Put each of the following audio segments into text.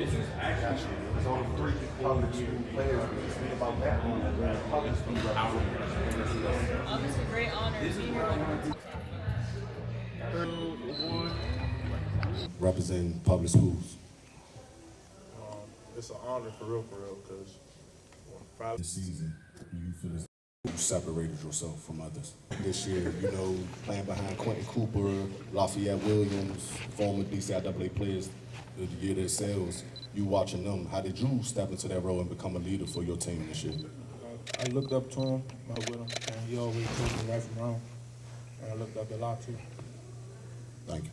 Gotcha. There's only three public school players. Think about that. Public school representation. It's a great honor to be here. Representing public schools. It's an honor for real, because This season, you feel as you separated yourself from others. This year, playing behind Quentin Cooper, Lafayette Williams, former DCIAA players, the year themselves, you watching them. How did you step into that role and become a leader for your team this year? I looked up to him, with him, and he always told me right from wrong. And I looked up a lot too. Thank you.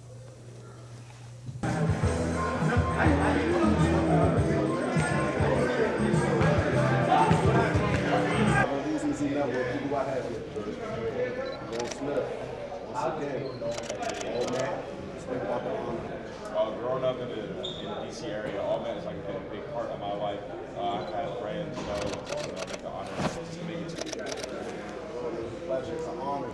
Houzmazoo Network, who do I have here? Will Smith. Once again, all that. Speak about the honor. Growing up in the DC area, all men has been a big part of my life. I've had friends, make the honor to make it to It's a pleasure, it's an honor.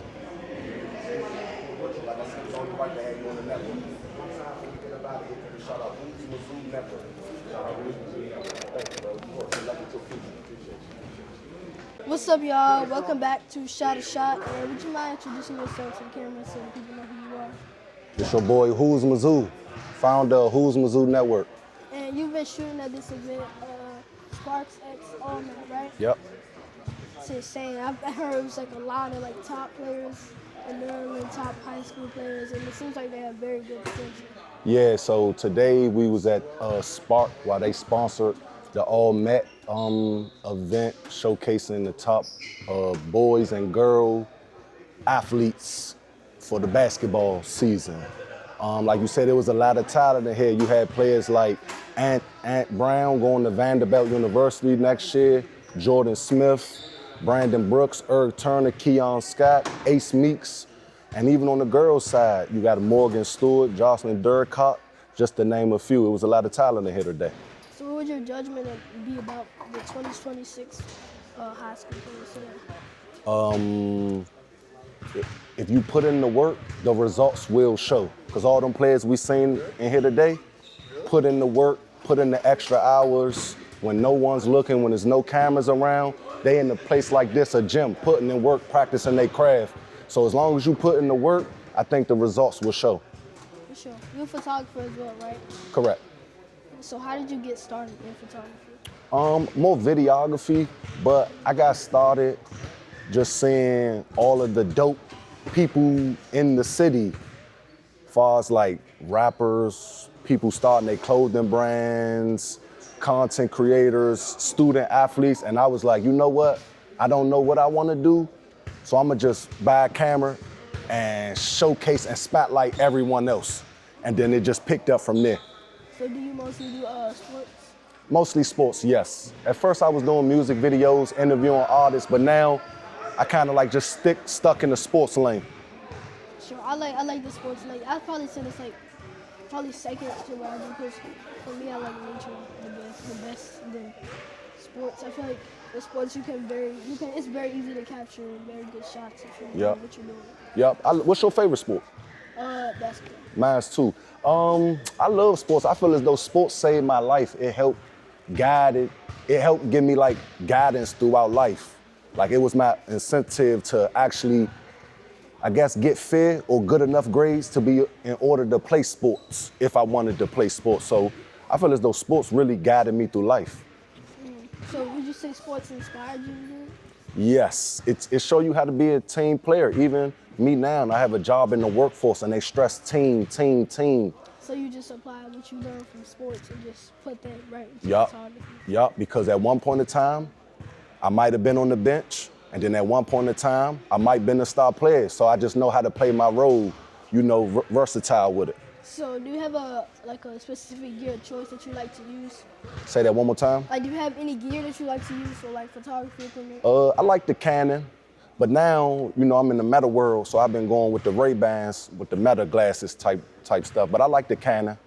Like I said, it's only right to have you on the network. One time before we get about it, give a shout out Houzmazoo Network. Shout out Houzmazoo Network. Thank you, bro. You work your luck until future. Appreciate you. What's up, y'all? Welcome back to Shotta. Would you mind introducing yourself to the camera so that people know who you are? It's your boy Houzmazoo, founder of Houzmazoo Network. And you've been shooting at this event, Sparks X All Night, right? Yep. It's insane. I heard it was like a lot of like top players in Maryland, top high school players, and it seems like they have very good potential. Yeah, so today we was at Spark while they sponsored the All Met event showcasing the top boys and girl athletes for the basketball season. Like you said, there was a lot of talent in here. You had players like Ant Brown going to Vanderbilt University next year, Jordan Smith, Brandon Brooks, Erg Turner, Keon Scott, Ace Meeks, and even on the girls' side, you got Morgan Stewart, Jocelyn Durcott, just to name a few. It was a lot of talent in here today. So what would your judgment be about the 2026 high school players today? If you put in the work, the results will show. Because all them players we seen in here today, put in the work, put in the extra hours, when no one's looking, when there's no cameras around, they in a place like this, a gym, putting in work, practicing their craft. So as long as you put in the work, I think the results will show. For sure. You're a photographer as well, right? Correct. So how did you get started in photography? More videography, but I got started just seeing all of the dope people in the city, as far as like rappers, people starting their clothing brands, content creators, student athletes, and I was like, you know what? I don't know what I want to do, so I'm gonna just buy a camera and showcase and spotlight everyone else. And then it just picked up from there. So do you mostly do sports? Mostly sports, yes. At first I was doing music videos, interviewing artists, but now I kind of like just stuck in the sports lane. Sure, I like the sports. Like I'd probably say it's like probably second to what I do, because for me I like nature the best than sports. I feel like the sports it's very easy to capture very good shots if you know what you're doing. Yep. What's your favorite sport? Basketball. Mine's too. I love sports. I feel as though sports saved my life. It helped guide it. It helped give me like guidance throughout life. Like it was my incentive to actually, I guess, get fair or good enough grades to be in order to play sports if I wanted to play sports. So I feel as though sports really guided me through life. So would you say sports inspired you to do it? Yes, it show you how to be a team player. Even me now, I have a job in the workforce and they stress team. So you just apply what you learned from sports and just put that right into photography? Yup, because at one point in time, I might have been on the bench, and then at one point in time, I might have been a star player. So I just know how to play my role, versatile with it. So do you have a specific gear of choice that you like to use? Say that one more time. Like, do you have any gear that you like to use for like photography equipment? I like the Canon, but now, I'm in the meta world, so I've been going with the Ray-Bans, with the meta glasses type stuff, but I like the Canon.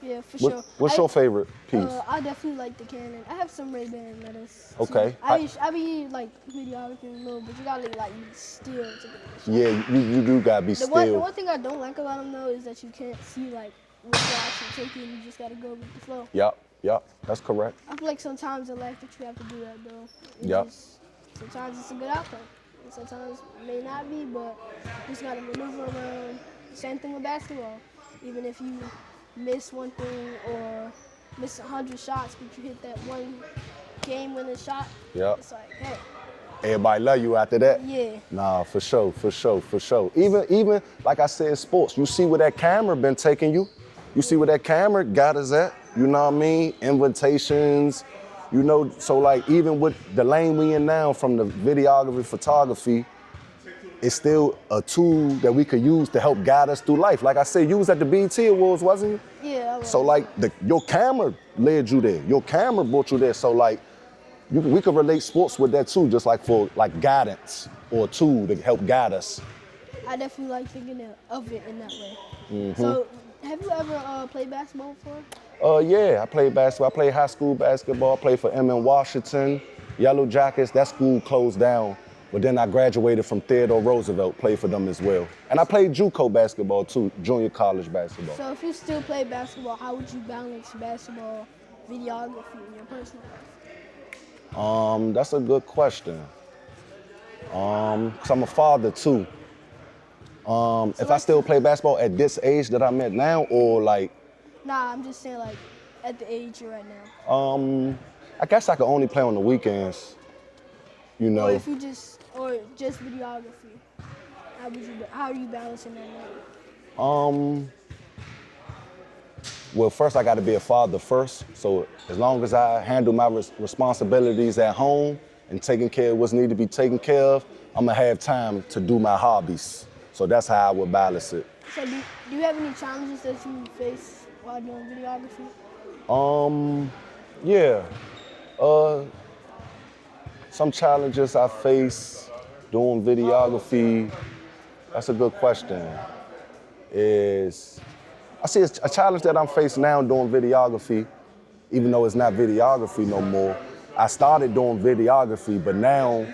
Yeah, for sure. What's your favorite piece? I definitely like the Canon. I have some Ray-Ban metas. Okay. I be like videography a little, but you gotta like be still to get the shot. Yeah, you do gotta be The still. one thing I don't like about them though is that you can't see like what you're actually taking. You just gotta go with the flow. Yep, that's correct. I feel like sometimes in life that you have to do that though. Yep. Sometimes it's a good outcome. And sometimes it may not be, but you just gotta maneuver around. Same thing with basketball. Even if you miss one thing or miss 100 shots, but you hit that one game-winning shot, Yep. it's like, hey. Everybody love you after that? Yeah. Nah, for sure. Even like I said, sports, you see where that camera been taking you? You see where that camera got us at? You know what I mean? Invitations, you know, so like even with the lane we in now from the videography, photography, it's still a tool that we could use to help guide us through life. Like I said, you was at the BET Awards, wasn't you? Yeah, I was. So like your camera led you there. Your camera brought you there. So like we could relate sports with that too, just like for like guidance or a tool to help guide us. I definitely like thinking of it in that way. Mm-hmm. So, have you ever played basketball before? Yeah, I played basketball. I played high school basketball. I played for M in Washington, Yellow Jackets. That school closed down, but then I graduated from Theodore Roosevelt, played for them as well. And I played JUCO basketball too, junior college basketball. So if you still play basketball, how would you balance basketball, videography, in your personal life? That's a good question. 'Cause I'm a father too. If I still play basketball at this age that I'm at now, or like, Nah, I'm just saying like at the age you're right now. I guess I could only play on the weekends. You know. Or if you just videography. How are you balancing that now? Well, first I got to be a father first. So as long as I handle my responsibilities at home and taking care of what's needed to be taken care of, I'm gonna have time to do my hobbies. So that's how I would balance it. So do you have any challenges that you face while doing videography? Yeah. Some challenges I face doing videography, that's a good question, I see a challenge that I'm facing now doing videography, even though it's not videography no more. I started doing videography, but now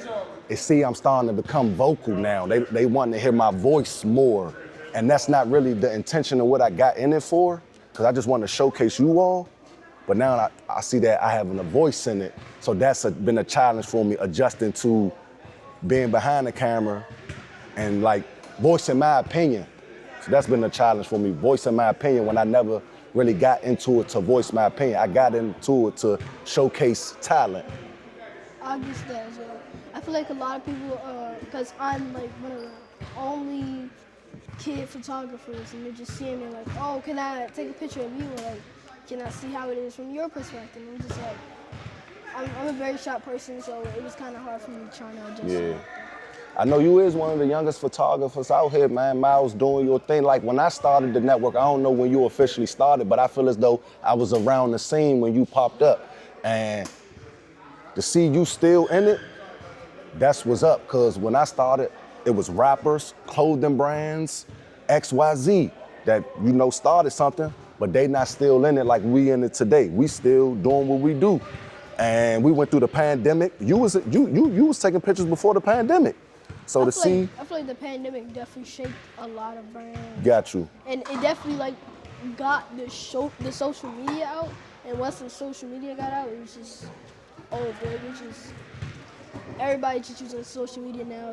I'm starting to become vocal now. They want to hear my voice more. And that's not really the intention of what I got in it for, because I just want to showcase you all. But now I see that I have a voice in it. So that's been a challenge for me, adjusting to being behind the camera and like voicing my opinion. So that's been a challenge for me, voicing my opinion when I never really got into it to voice my opinion. I got into it to showcase talent. I guess that as well. I feel like a lot of people, because I'm like one of the only kid photographers, and they're just seeing me like, oh, can I take a picture of you? Or like, can I see how it is from your perspective? I'm just like, I'm a very shy person, so it was kind of hard for me trying to adjust. Yeah. I know you is one of the youngest photographers out here, man. Myles, doing your thing. Like when I started the network, I don't know when you officially started, but I feel as though I was around the scene when you popped up. And to see you still in it, that's what's up. Cause when I started, it was rappers, clothing brands, XYZ that, you know, started something, but they not still in it like we in it today. We still doing what we do. And we went through the pandemic. You was taking pictures before the pandemic. So I feel like the pandemic definitely shaped a lot of brands. Got you. And it definitely like got the social media out. And once the social media got out, it was just, oh boy, everybody just using social media now.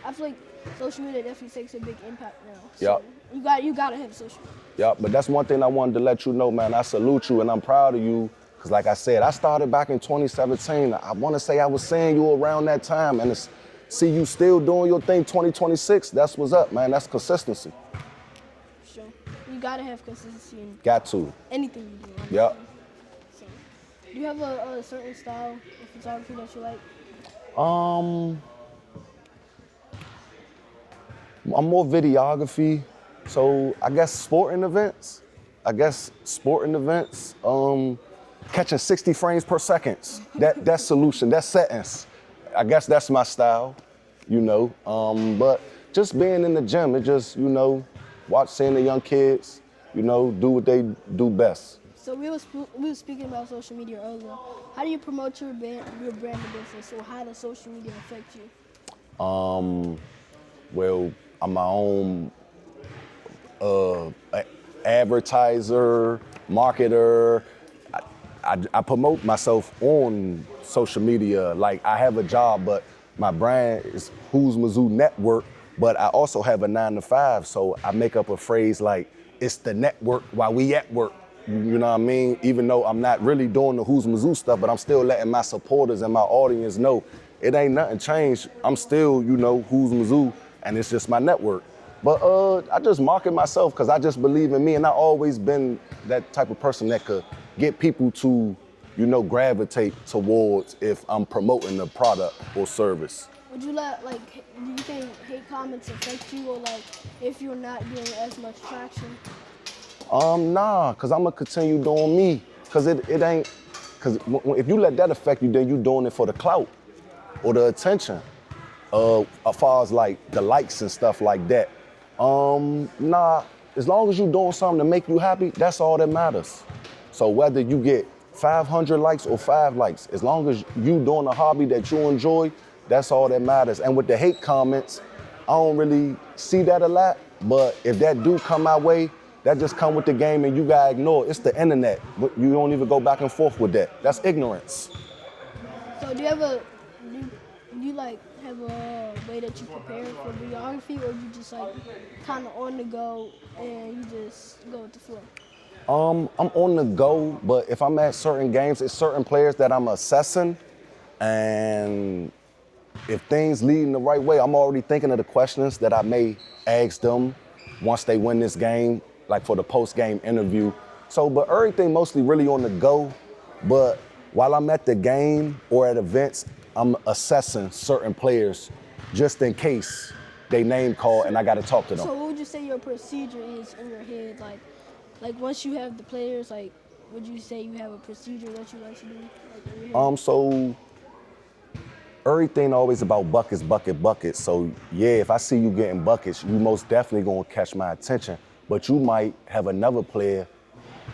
I feel like social media definitely takes a big impact now. So you gotta have social media. Yeah, but that's one thing I wanted to let you know, man. I salute you and I'm proud of you. Cause like I said, I started back in 2017. I wanna say I was seeing you around that time, and to see you still doing your thing 2026, that's what's up, man. That's consistency. Sure. You gotta have consistency in anything you do. Yep. So, do you have a certain style of photography that you like? I'm more videography, so I guess sporting events. Catching 60 frames per second. That solution, that settings. I guess that's my style, you know. But just being in the gym, it just, you know, seeing the young kids, you know, do what they do best. So we were speaking about social media earlier. How do you promote your brand and business, or how does social media affect you? Well, I'm my own advertiser, marketer. I promote myself on social media. Like I have a job, but my brand is Houzmazoo Network, but I also have a 9 to 5. So I make up a phrase like, it's the network while we at work. You know what I mean? Even though I'm not really doing the Houzmazoo stuff, but I'm still letting my supporters and my audience know it ain't nothing changed. I'm still, Houzmazoo, and it's just my network. But I just market myself because I just believe in me, and I always been that type of person that could get people to, gravitate towards if I'm promoting a product or service. Would you let, do you think hate comments affect you, or if you're not getting as much traction? Nah, cause I'm gonna continue doing me. Cause it ain't, cause if you let that affect you, then you doing it for the clout or the attention. As far as the likes and stuff like that. Nah, as long as you doing something to make you happy, that's all that matters. So whether you get 500 likes or 5 likes, as long as you doing a hobby that you enjoy, that's all that matters. And with the hate comments, I don't really see that a lot, but if that do come my way, that just come with the game and you gotta ignore it. It's the internet. You don't even go back and forth with that. That's ignorance. So do you have a way that you prepare for videography, or you just kind of on the go and you just go with the flow? I'm on the go, but if I'm at certain games, it's certain players that I'm assessing, and if things lead in the right way, I'm already thinking of the questions that I may ask them once they win this game, like for the post-game interview. So, but everything mostly really on the go. But while I'm at the game or at events, I'm assessing certain players just in case they name call and I got to talk to them. So what would you say your procedure is in your head? Like once you have the players, would you say you have a procedure that you like to do? In your head? So everything always about buckets, buckets. So yeah, if I see you getting buckets, you most definitely gonna catch my attention. But you might have another player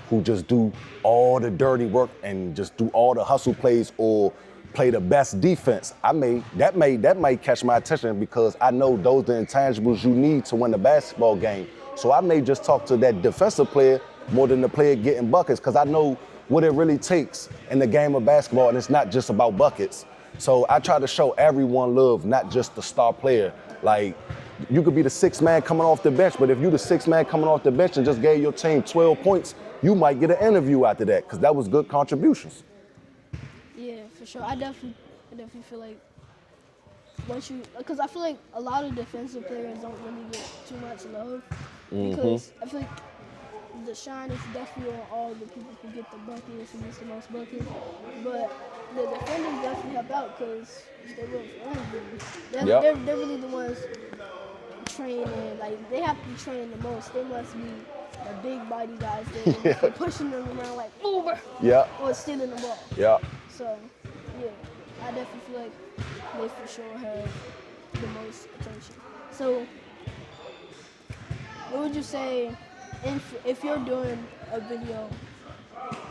who just do all the dirty work and just do all the hustle plays or play the best defense. That may catch my attention because I know those are the intangibles you need to win a basketball game. So I may just talk to that defensive player more than the player getting buckets because I know what it really takes in the game of basketball, and it's not just about buckets. So I try to show everyone love, not just the star player. Like, you could be the 6th man coming off the bench, but if you the 6th man coming off the bench and just gave your team 12 points, you might get an interview after that, because that was good contributions. Yeah, for sure. I definitely feel like because I feel like a lot of defensive players don't really get too much love, because I feel like the shine is definitely on all the people who get the buckets, who gets the most buckets, but the defenders definitely help out because they work for everybody. They're really the ones training, they have to be training the most. They must be the big body guys there, pushing them around like over, or stealing the ball. Yeah. So, yeah, I definitely feel like they for sure have the most attention. So, what would you say if you're doing a video,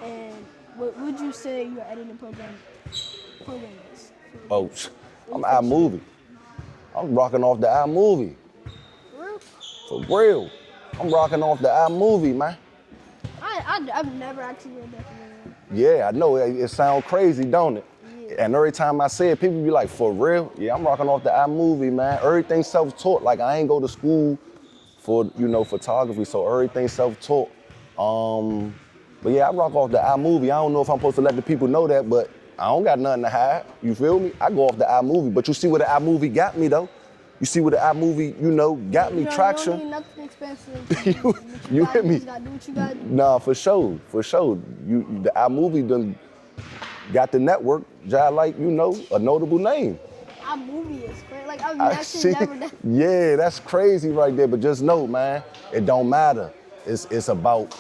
and what would you say your editing program is? Oh, I'm iMovie. I'm rocking off the iMovie. For real? For real. I'm rocking off the iMovie, man. I've never actually read that from Yeah, I know. It sounds crazy, don't it? Yeah. And every time I say it, people be like, for real? Yeah, I'm rocking off the iMovie, man. Everything self-taught. Like, I ain't go to school for, photography, so everything self-taught. But yeah, I rock off the iMovie. I don't know if I'm supposed to let the people know that, but I don't got nothing to hide. You feel me? I go off the iMovie. But you see where the iMovie got me, though? You see where the iMovie, got me traction? You don't need nothing expensive. You hear me? You just gotta do what you gotta do. Nah, for sure. The iMovie done got the network, just like, a notable name. iMovie is crazy. I've actually never done. Yeah, that's crazy right there. But just know, man, it don't matter. It's about,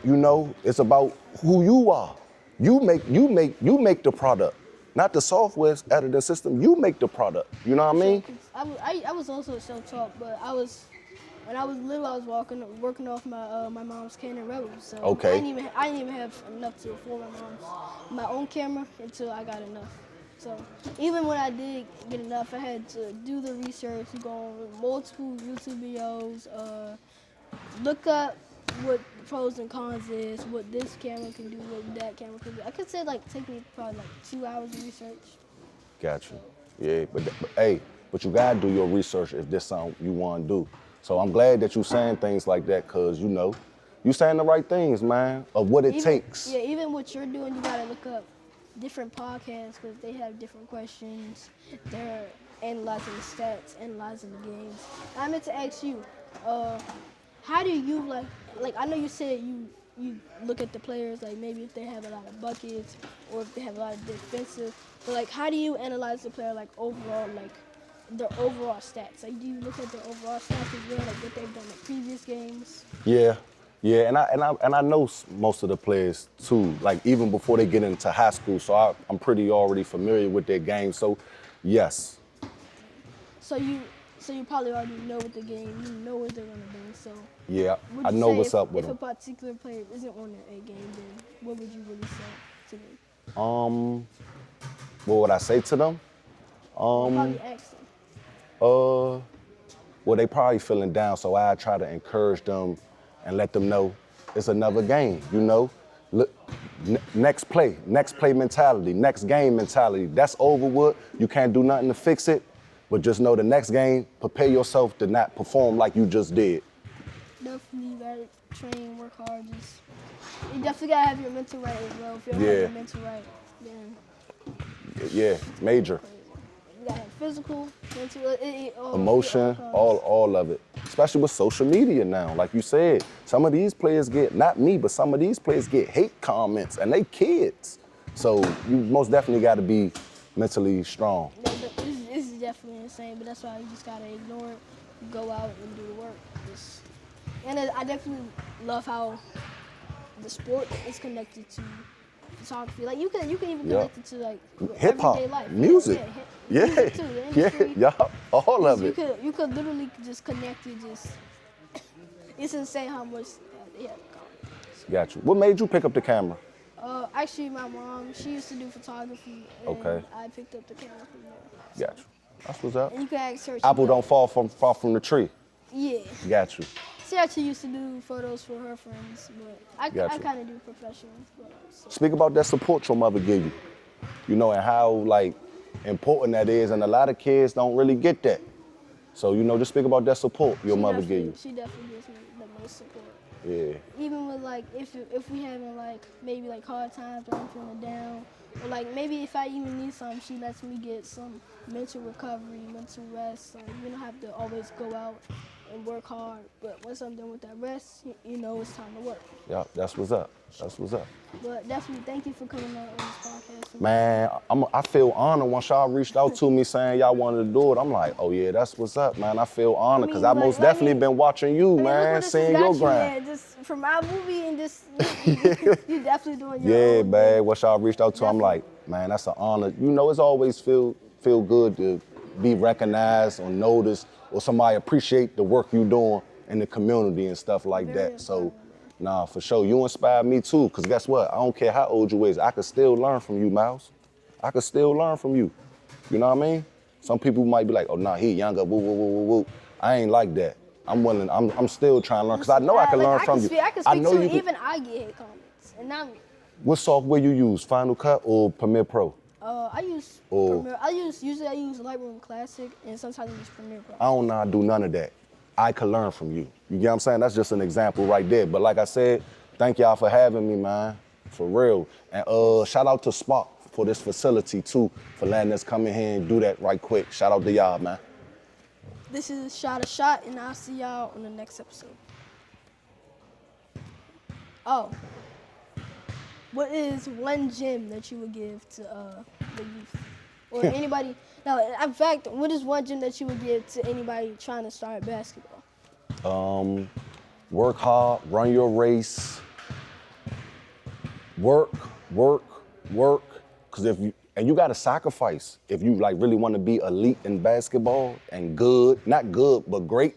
it's about who you are. You make the product. Not the software editing system, you make the product. You know what I mean? I was also self-taught, but when I was little, I was working off my mom's Canon Rebel. So Okay. I didn't even have enough to afford my own camera until I got enough. So even when I did get enough, I had to do the research, go on multiple YouTube videos, look up what the pros and cons is, what this camera can do, what that camera can do. I could say like take me probably like 2 hours of research. Got you. Yeah, but you gotta do your research if this something you want to do. So I'm glad that you saying things like that, cause you know, you saying the right things, man, of what it takes. Yeah, even what you're doing, you gotta look up different podcasts because they have different questions. They're analyzing the stats, analyzing the games. I meant to ask you, how do you like? I know you said you look at the players like maybe if they have a lot of buckets or if they have a lot of defensive. But like, how do you analyze the player like overall, like their overall stats? Like, do you look at their overall stats as well, like what they've done in previous games? Yeah, and I know most of the players too. Like even before they get into high school, so I'm pretty already familiar with their game. So, yes. So you probably already know what the game, you know what they're gonna do. So Yeah, would I you know say what's up with if them. a particular player isn't on their A game, then what would you really say to them? What would I say to them? Probably ask them. Well, they probably feeling down, so I try to encourage them and let them know it's another game, you know? Look, next play mentality, next game mentality. That's over with. You can't do nothing to fix it, but just know the next game, prepare yourself to not perform like you just did. Definitely you gotta train, work hard. You definitely gotta have your mental right as well. If you don't have Yeah. your mental right, then Yeah, major. you gotta have physical, mental, Emotion, all of it. Especially with social media now. Like you said, some of these players get, not me, but some of these players get hate comments and they kids. So you most definitely gotta be mentally strong. Yeah, but this is definitely insane, but that's why you just gotta ignore it, go out and do the work. And I definitely love how the sport is connected to photography. Like you can even connect it to like Hip hop, everyday life. music. Yeah, music too, the industry. yeah, all of it. You could literally just connect it. It's insane how much they have in common. Got you. What made you pick up the camera? Actually, my mom, she used to do photography, and Okay. I picked up the camera from there. Got you. That's what's up. And you can ask her. Apple don't fall from the tree. Yeah. Got you. She actually used to do photos for her friends, but I Gotcha. kind of do professional photos. So. Speak about that support your mother give you. You know, and how like important that is, and a lot of kids don't really get that. So, you know, just speak about that support your mother give you. She definitely gives me the most support. Yeah. Even with like, if we having like maybe like hard times or I'm feeling down, or like maybe if I even need something, she lets me get some mental recovery, mental rest. Like you don't have to always go out and work hard, but once I'm done with that rest, you know it's time to work. Yeah, that's what's up. That's what's up. But definitely thank you for coming on this podcast. Man, I feel honored once y'all reached out to me saying y'all wanted to do it. I'm like, oh yeah, that's what's up, man. I feel honored because I most definitely been watching you, man, seeing your grind. Just from our movie and just, you definitely doing your Yeah, own man. thing. Once y'all reached out to, I'm like, man, that's an honor. You know, it's always feel good to be recognized or noticed or somebody appreciate the work you doing in the community and stuff like that. So, nah, for sure. You inspire me too, because guess what? I don't care how old you is. I can still learn from you, Myles. I can still learn from you. You know what I mean? Some people might be like, oh, nah, he younger, woo, woo, woo, woo, woo. I ain't like that. I'm willing, I'm still trying to learn, because I know I can learn from you. I can speak to it, even I get hate comments. And I'm, What software you use, Final Cut or Premiere Pro? I use Premiere. Usually I use Lightroom Classic, and sometimes I use Premiere Pro. I don't know how to do none of that. I could learn from you. You get what I'm saying? That's just an example right there. But like I said, thank y'all for having me, man. For real. And shout out to Spark for this facility too, for letting us come in here and do that right quick. Shout out to y'all, man. This is Shotta, and I'll see y'all on the next episode. Oh. What is one gem that you would give to the youth? Or anybody? No, in fact, what is one gem that you would give to anybody trying to start basketball? Work hard, run your race. Work. Cause you gotta sacrifice. If you like really wanna be elite in basketball and good, not good, but great,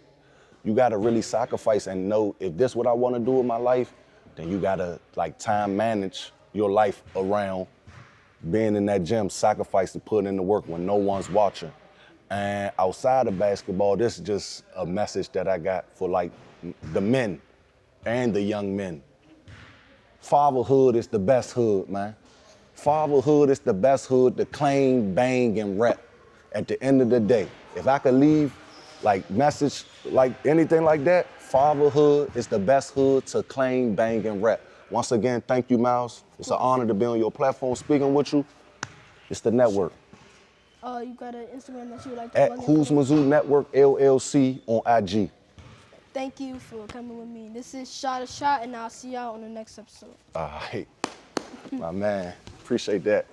you gotta really sacrifice and know if this what I wanna do in my life, then you gotta like time manage your life around being in that gym, sacrifice to put in the work when no one's watching. And outside of basketball, this is just a message that I got for like the men and the young men. Fatherhood is the best hood, man. Fatherhood is the best hood to claim, bang, and rep. At the end of the day, if I could leave like message, like anything like that, fatherhood is the best hood to claim, bang, and rep. Once again, thank you, Myles. It's an honor to be on your platform speaking with you. It's the network. You got an Instagram that you would like to At plug in for? Houzmazoo Network LLC on IG. Thank you for coming with me. This is Shotta, and I'll see y'all on the next episode. All right, my man, appreciate that.